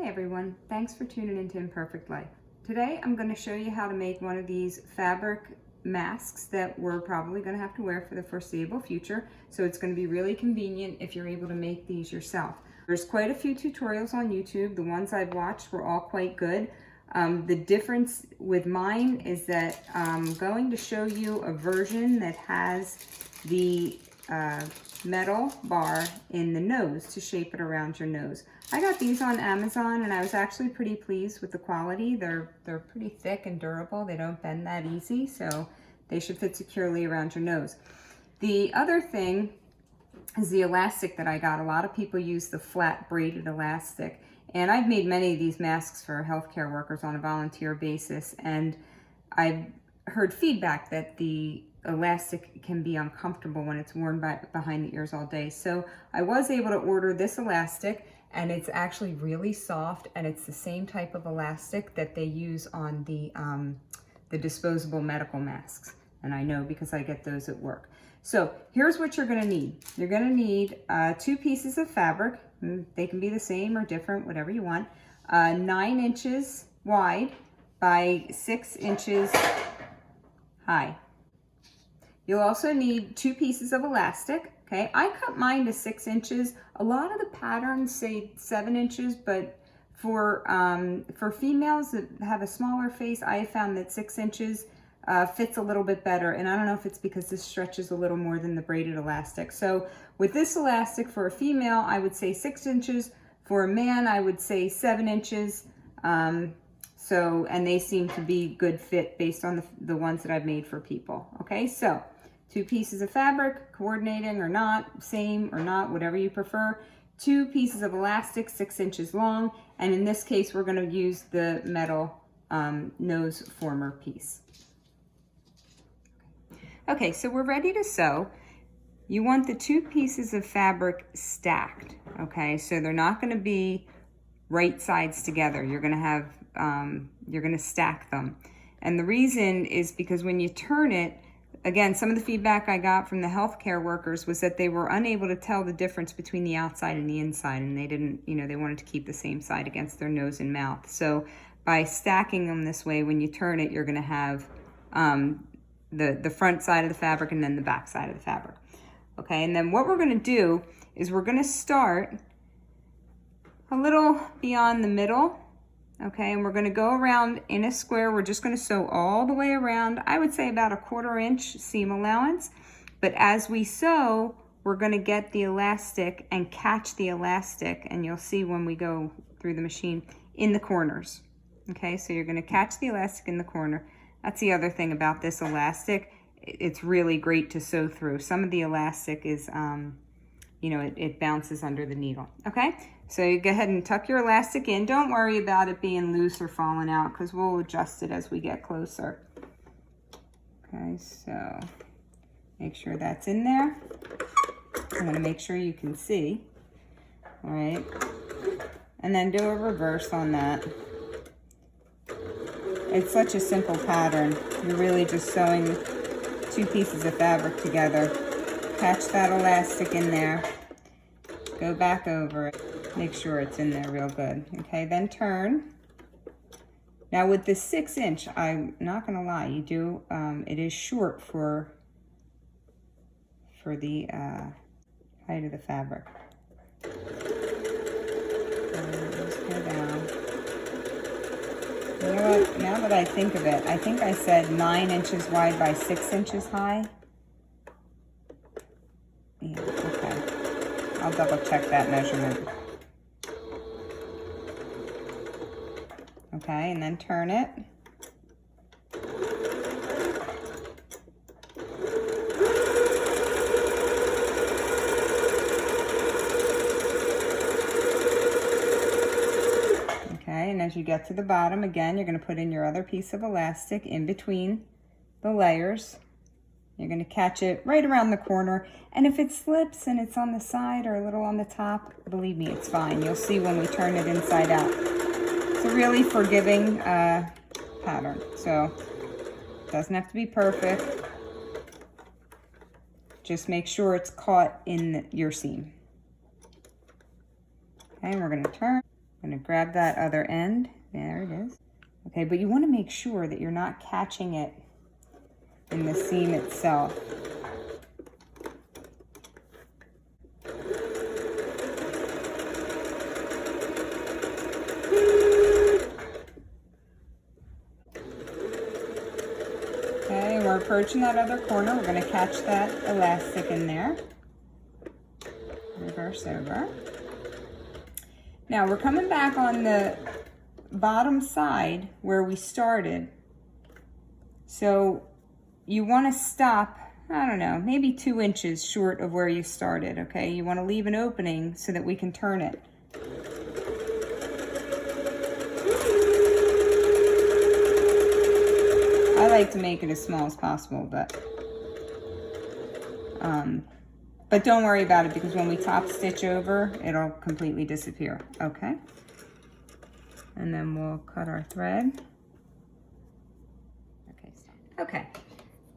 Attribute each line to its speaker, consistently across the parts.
Speaker 1: everyone, thanks for tuning into Imperfect Life. Today I'm going to show you how to make one of these fabric masks that we're probably going to have to wear for the foreseeable future. So it's going to be really convenient if you're able to make these yourself. There's quite a few tutorials on YouTube. The ones I've watched were all quite good. The difference with mine is that I'm going to show you a version that has the metal bar in the nose to shape it around your nose. I got these on Amazon and I was actually pretty pleased with the quality. They're pretty thick and durable. They don't bend that easy, so they should fit securely around your nose. The other thing is the elastic that I got. A lot of people use the flat braided elastic, and I've made many of these masks for healthcare workers on a volunteer basis, and I've heard feedback that the elastic can be uncomfortable when it's worn behind the ears all day. So I was able to order this elastic, and it's actually really soft, and it's the same type of elastic that they use on the disposable medical masks. And I know because I get those at work. So here's what you're going to need. You're going to need 2 pieces of fabric. They can be the same or different, whatever you want. 9 inches wide by 6 inches high. You'll also need 2 pieces of elastic. Okay, I cut mine to 6 inches. A lot of the patterns say 7 inches, but for females that have a smaller face, I found that 6 inches fits a little bit better. And I don't know if it's because this stretches a little more than the braided elastic. So with this elastic for a female, I would say 6 inches. For a man, I would say 7 inches. And they seem to be good fit based on the ones that I've made for people. Okay, so 2 pieces of fabric, coordinating or not, same or not, whatever you prefer. 2 pieces of elastic, 6 inches long. And in this case, we're going to use the metal nose former piece. Okay, so we're ready to sew. You want the 2 pieces of fabric stacked, okay? So they're not going to be right sides together. You're going to have, you're going to stack them. And the reason is because when you turn it, again, some of the feedback I got from the healthcare workers was that they were unable to tell the difference between the outside and the inside, and they didn't, they wanted to keep the same side against their nose and mouth. So by stacking them this way, when you turn it, you're going to have the front side of the fabric and then the back side of the fabric. Okay, and then what we're going to do is we're going to start a little beyond the middle. Okay, and we're going to go around in a square. We're just going to sew all the way around. I would say about a 1/4 inch seam allowance. But as we sew, we're going to get the elastic and catch the elastic, and you'll see when we go through the machine, in the corners. Okay, so you're going to catch the elastic in the corner. That's the other thing about this elastic. It's really great to sew through. Some of the elastic is, it bounces under the needle. Okay, so you go ahead and tuck your elastic in. Don't worry about it being loose or falling out, because we'll adjust it as we get closer. Okay, so make sure that's in there. I'm going to make sure you can see. All right, and then do a reverse on that. It's such a simple pattern. You're really just sewing 2 pieces of fabric together. Catch that elastic in there. Go back over it. Make sure it's in there real good. Okay, then turn. Now with the 6 inch, I'm not gonna lie, it is short for the height of the fabric. Just go down. You know what, now that I think of it, I think I said 9 inches wide by 6 inches high. Yeah, okay. I'll double check that measurement. Okay, and then turn it. Okay, and as you get to the bottom, again, you're going to put in your other piece of elastic in between the layers. You're going to catch it right around the corner, and if it slips and it's on the side or a little on the top, believe me, it's fine. You'll see when we turn it inside out. It's a really forgiving pattern, so it doesn't have to be perfect. Just make sure it's caught in your seam. Okay, and we're going to turn. I'm gonna grab that other end. There it is. Okay, but you wanna make sure that you're not catching it in the seam itself. Okay, we're approaching that other corner. We're gonna catch that elastic in there. Reverse over. Now we're coming back on the bottom side where we started. So you want to stop, I don't know, maybe 2 inches short of where you started, okay? You want to leave an opening so that we can turn it. I like to make it as small as possible, but don't worry about it, because when we top stitch over, it'll completely disappear, okay? And then we'll cut our thread. Okay,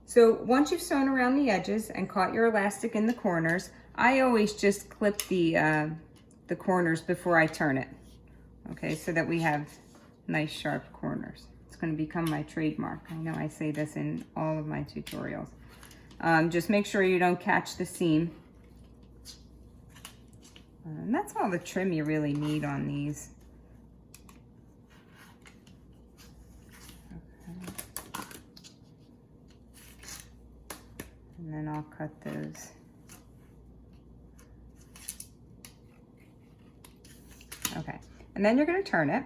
Speaker 1: so once you've sewn around the edges and caught your elastic in the corners, I always just clip the corners before I turn it, okay, so that we have nice sharp corners. It's going to become my trademark. I know I say this in all of my tutorials. Just make sure you don't catch the seam. And that's all the trim you really need on these. Okay. And then I'll cut those. Okay, and then you're going to turn it.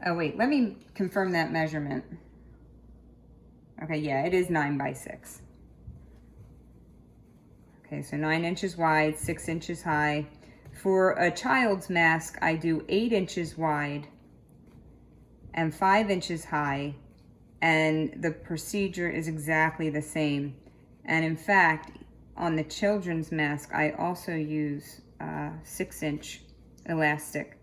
Speaker 1: Oh wait, let me confirm that measurement. Okay, yeah, it is 9 by 6. Okay, so 9 inches wide, 6 inches high. For a child's mask, I do 8 inches wide and 5 inches high, and the procedure is exactly the same. And in fact, on the children's mask, I also use 6-inch elastic.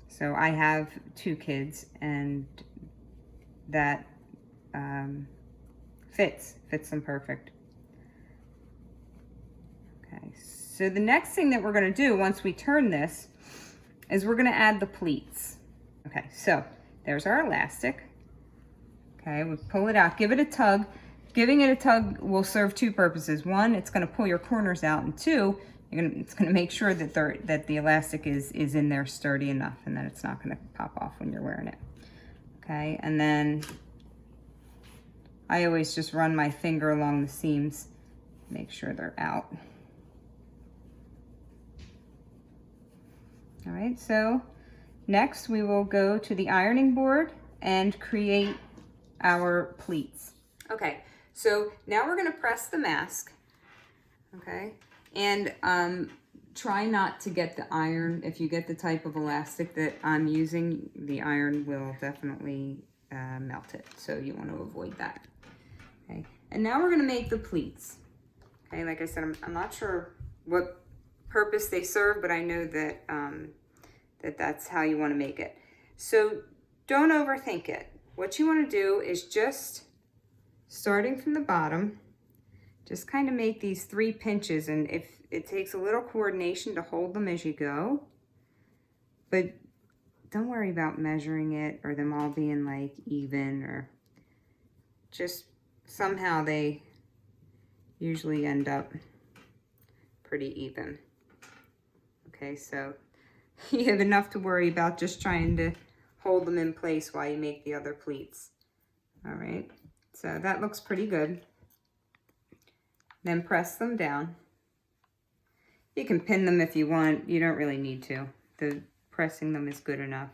Speaker 1: So I have 2 kids, and that fits them perfect. Okay, so the next thing that we're going to do once we turn this is we're going to add the pleats. Okay, so there's our elastic. Okay, we pull it out, give it a tug. Giving it a tug will serve 2 purposes. 1, it's going to pull your corners out, and 2, it's going to make sure that the elastic is in there sturdy enough, and that it's not going to pop off when you're wearing it. Okay, and then I always just run my finger along the seams, make sure they're out. All right, so next we will go to the ironing board and create our pleats. Okay, so now we're going to press the mask, okay, and try not to get the iron. If you get the type of elastic that I'm using, the iron will definitely melt it, so you want to avoid that. Okay, and now we're going to make the pleats. Okay, like I said, I'm not sure what purpose they serve, but I know that that's how you want to make it. So don't overthink it. What you want to do is just, starting from the bottom, just kind of make these 3 pinches, and if it takes a little coordination to hold them as you go, but don't worry about measuring it or them all being like even, or just somehow they usually end up pretty even. Okay, so you have enough to worry about just trying to hold them in place while you make the other pleats. All right, so that looks pretty good. Then press them down. You can pin them if you want. You don't really need to. The pressing them is good enough.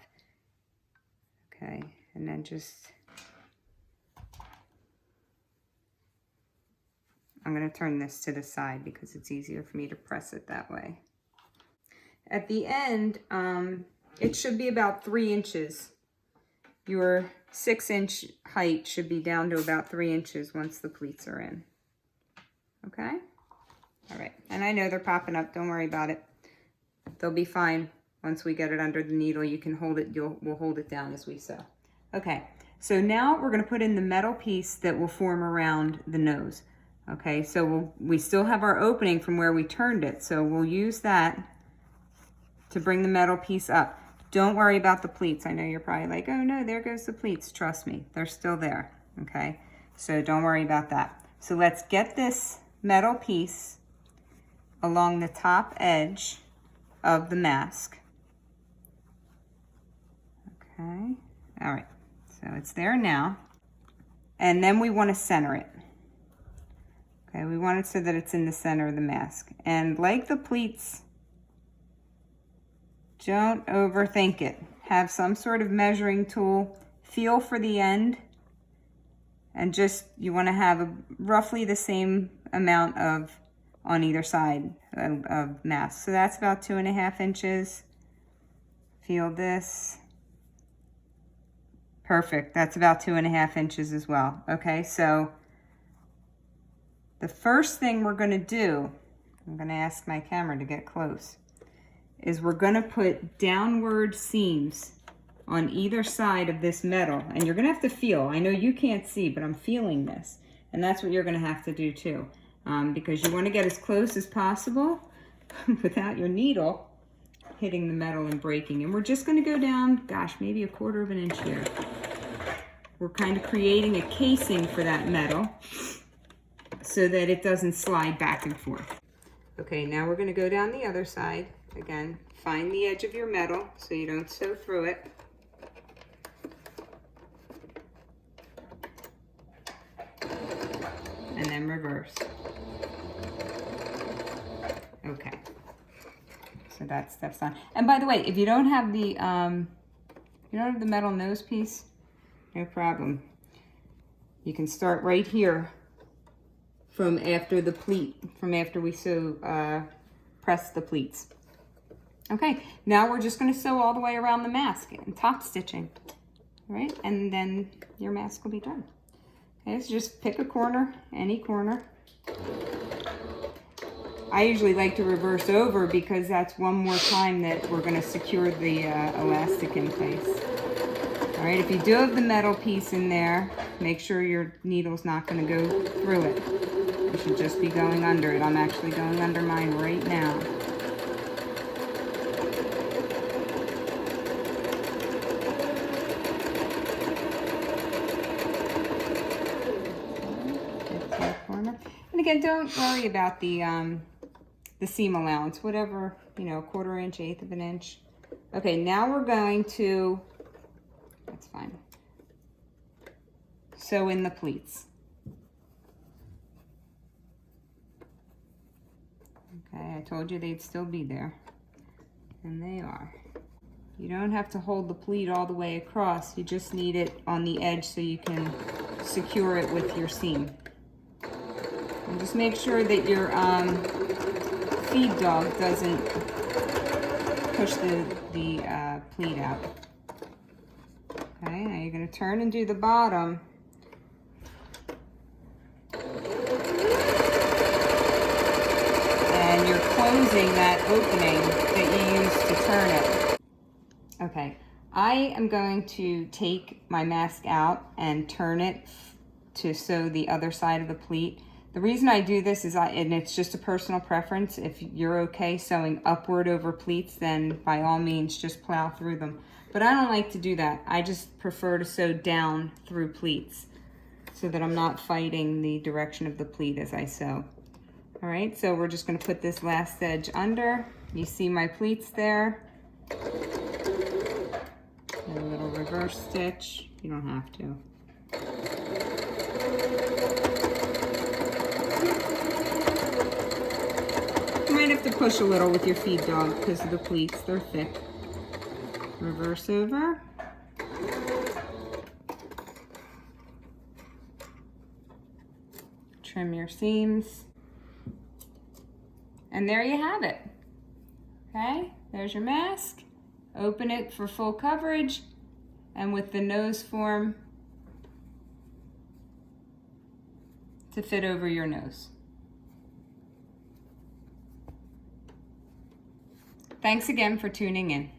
Speaker 1: Okay, and then just, I'm going to turn this to the side because it's easier for me to press it that way. At the end, it should be about 3 inches. Your 6-inch height should be down to about 3 inches once the pleats are in. Okay? All right, and I know they're popping up. Don't worry about it. They'll be fine. Once we get it under the needle, you can hold it, we'll hold it down as we sew. Okay, so now we're going to put in the metal piece that will form around the nose. Okay, so we still have our opening from where we turned it, so we'll use that to bring the metal piece up. Don't worry about the pleats. I know you're probably like, oh no, there goes the pleats. Trust me, they're still there, okay? So don't worry about that. So let's get this metal piece along the top edge of the mask. Okay, all right, so it's there now. And then we want to center it. Okay, we want it so that it's in the center of the mask. And like the pleats, don't overthink it. Have some sort of measuring tool, feel for the end, and just, you want to have roughly the same amount of on either side of mask. So that's about 2.5 inches. Feel this. Perfect, that's about 2.5 inches as well. Okay, so the first thing we're gonna do, I'm gonna ask my camera to get close, is we're gonna put downward seams on either side of this metal. And you're gonna have to feel, I know you can't see, but I'm feeling this. And that's what you're gonna have to do too. Because you wanna get as close as possible without your needle hitting the metal and breaking. And we're just gonna go down, gosh, maybe 1/4 inch here. We're kind of creating a casing for that metal so that it doesn't slide back and forth. Okay, now we're gonna go down the other side. Again, find the edge of your metal so you don't sew through it. And then reverse. Okay. So that stuff's done. And by the way, if you don't have the metal nose piece, no problem. You can start right here from after the pleat, from after we press the pleats. Okay, now we're just gonna sew all the way around the mask and top stitching, all right? And then your mask will be done. Okay, so just pick a corner, any corner. I usually like to reverse over because that's one more time that we're gonna secure the elastic in place. All right, if you do have the metal piece in there, make sure your needle's not gonna go through it. You should just be going under it. I'm actually going under mine right now. And again, don't worry about the seam allowance, whatever, you know, 1/4 inch, 1/8 of an inch. Okay, now we're going to, that's fine, sew in the pleats. Okay, I told you they'd still be there, and they are. You don't have to hold the pleat all the way across, you just need it on the edge so you can secure it with your seam. And just make sure that your feed dog doesn't push the pleat out. Okay, now you're going to turn and do the bottom. And you're closing that opening that you used to turn it. Okay, I am going to take my mask out and turn it to sew the other side of the pleat. The reason I do this is, and it's just a personal preference, if you're okay sewing upward over pleats, then by all means just plow through them. But I don't like to do that. I just prefer to sew down through pleats so that I'm not fighting the direction of the pleat as I sew. All right, so we're just gonna put this last edge under. You see my pleats there. And a little reverse stitch. You don't have to. You might have to push a little with your feed dog because of the pleats, they're thick. Reverse over. Trim your seams. And there you have it. Okay, there's your mask. Open it for full coverage, and with the nose form to fit over your nose. Thanks again for tuning in.